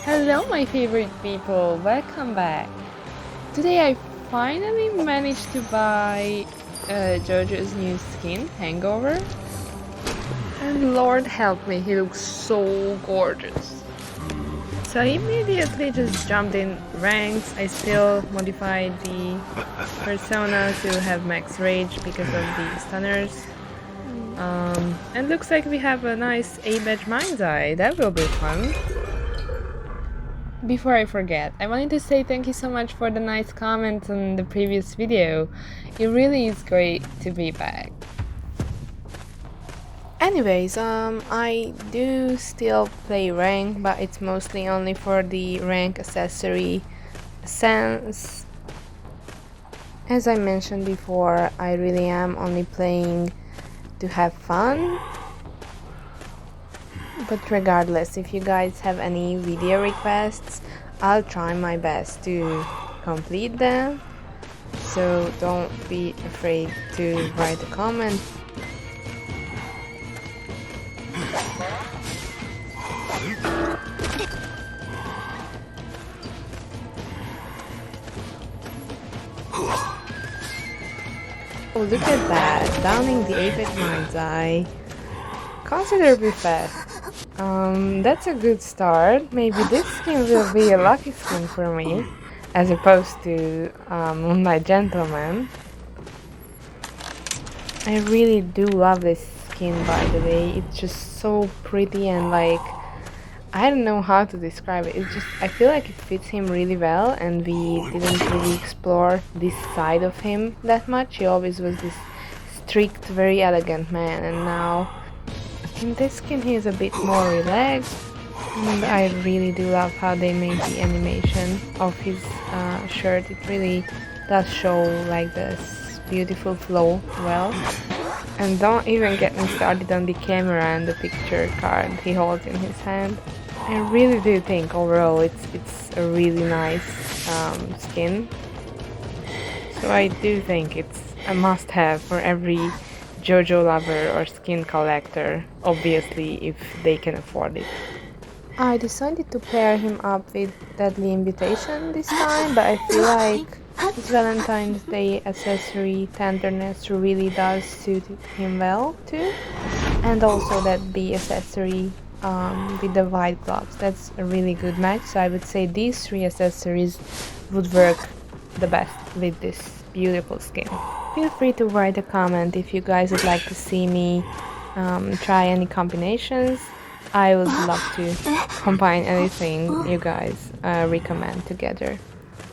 Hello my favorite people, welcome back. Today I finally managed to buy JoJo's new skin, Hangover. And Lord help me, he looks so gorgeous. So I immediately just jumped in ranks. I still modified the persona to have max rage because of the stunners. And looks like we have a nice A-badge mind's eye, that will be fun. Before I forget, I wanted to say thank you so much for the nice comments on the previous video. It really is great to be back. Anyways, I do still play rank, but it's mostly only for the rank accessory sense. As I mentioned before, I really am only playing to have fun. But regardless, if you guys have any video requests, I'll try my best to complete them. So don't be afraid to write a comment. Oh, look at that, downing the apex mind's eye considerably fast. That's a good start. Maybe this skin will be a lucky skin for me, as opposed to Moonlight Gentleman. I really do love this skin, by the way. It's just so pretty and like, I don't know how to describe it. It's just, I feel like it fits him really well, and we didn't really explore this side of him that much. He always was this strict, very elegant man, and now in this skin he is a bit more relaxed, and I really do love how they made the animation of his shirt. It really does show like this beautiful flow well. And don't even get me started on the camera and the picture card he holds in his hand. I really do think overall it's a really nice skin. So I do think it's a must-have for every JoJo lover or skin collector, obviously if they can afford it. I decided to pair him up with Deadly Invitation this time, but I feel like his Valentine's Day accessory tenderness really does suit him well too. And also that B accessory with the white gloves, that's a really good match. So I would say these three accessories would work the best with this beautiful skin. Feel free to write a comment if you guys would like to see me try any combinations. I would love to combine anything you guys recommend together.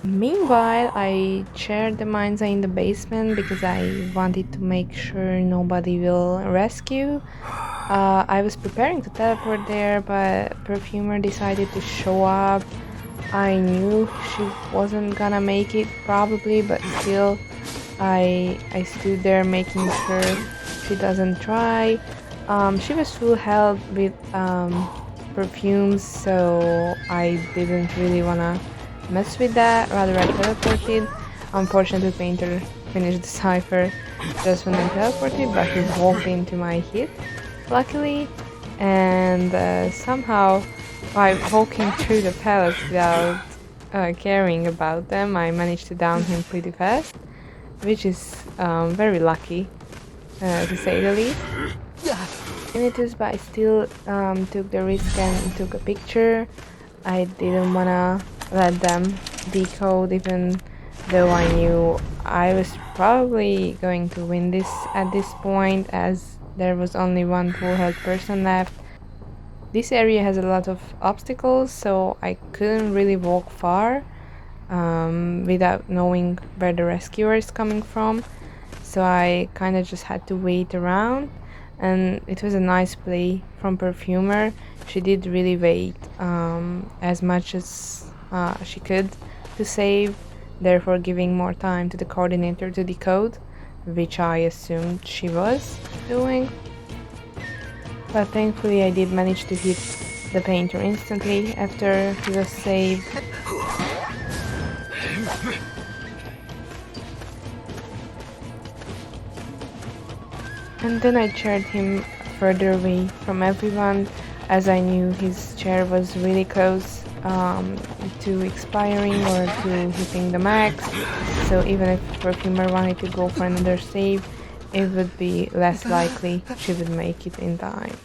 Meanwhile, I shared the mind's eye in the basement because I wanted to make sure nobody will rescue. I was preparing to teleport there, but Perfumer decided to show up. I knew she wasn't gonna make it probably, but still I stood there making sure she doesn't try. She was full health with perfumes, so I didn't really wanna mess with that. Rather, I teleported. Unfortunately, Painter finished the cipher just when I teleported, but he walked into my hit, luckily, and somehow by walking through the palace without caring about them, I managed to down him pretty fast, which is very lucky, to say the least. But I still took the risk and took a picture. I didn't wanna let them decode, even though I knew I was probably going to win this at this point, as there was only one full health person left. This area has a lot of obstacles, so I couldn't really walk far without knowing where the rescuer is coming from. So I kind of just had to wait around, and it was a nice play from Perfumer. She did really wait as much as she could to save, therefore giving more time to the coordinator to decode, which I assumed she was doing. But thankfully I did manage to hit the Painter instantly after he was saved. And then I chaired him further away from everyone, as I knew his chair was really close to expiring or to hitting the max. So even if Perfumer wanted to go for another save, it would be less likely she would make it in time.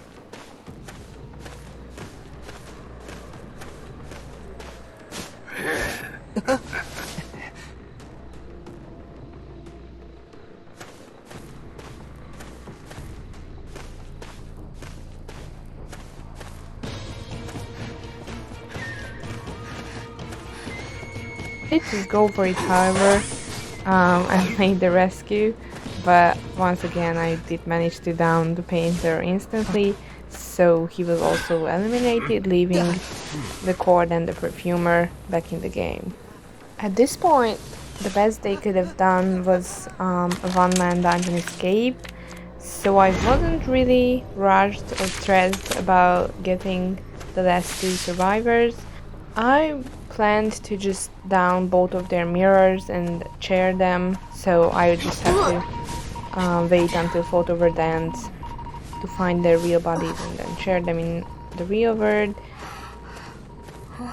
I did just go for it, however. I made the rescue, but once again I did manage to down the painter instantly, so he was also eliminated, leaving the cord and the perfumer back in the game. At this point, the best they could have done was a one-man dungeon escape, so I wasn't really rushed or stressed about getting the last two survivors. I planned to just down both of their mirrors and chair them, so I would just have to wait until photo word ends to find their real bodies and then share them in the real world.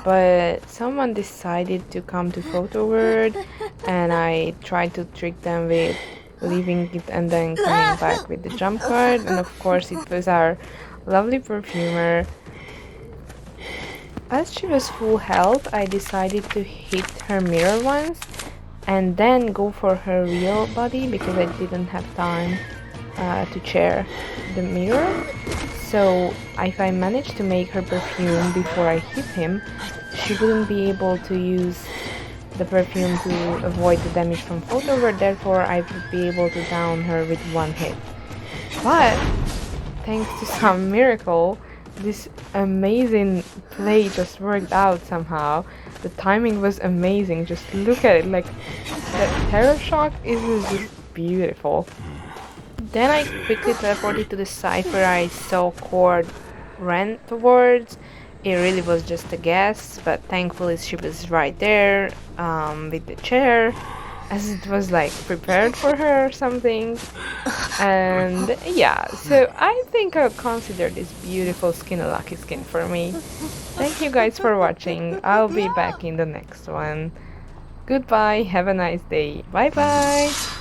But someone decided to come to photo word, and I tried to trick them with leaving it and then coming back with the jump card, and of course it was our lovely perfumer. As she was full health, I decided to hit her mirror once and then go for her real body because I didn't have time to chair the mirror. So if I managed to make her perfume before I hit him, she wouldn't be able to use the perfume to avoid the damage from photover, therefore I would be able to down her with one hit. But thanks to some miracle, this amazing play just worked out somehow. The timing was amazing, just look at it, like the terror shock is just beautiful. Then I quickly teleported to the side where I saw Cord ran towards. It really was just a guess, but thankfully she was right there with the chair, as it was like prepared for her or something. And yeah, so I think I'll consider this beautiful skin a lucky skin for me. Thank you guys for watching. I'll be back in the next one. Goodbye, have a nice day. Bye bye.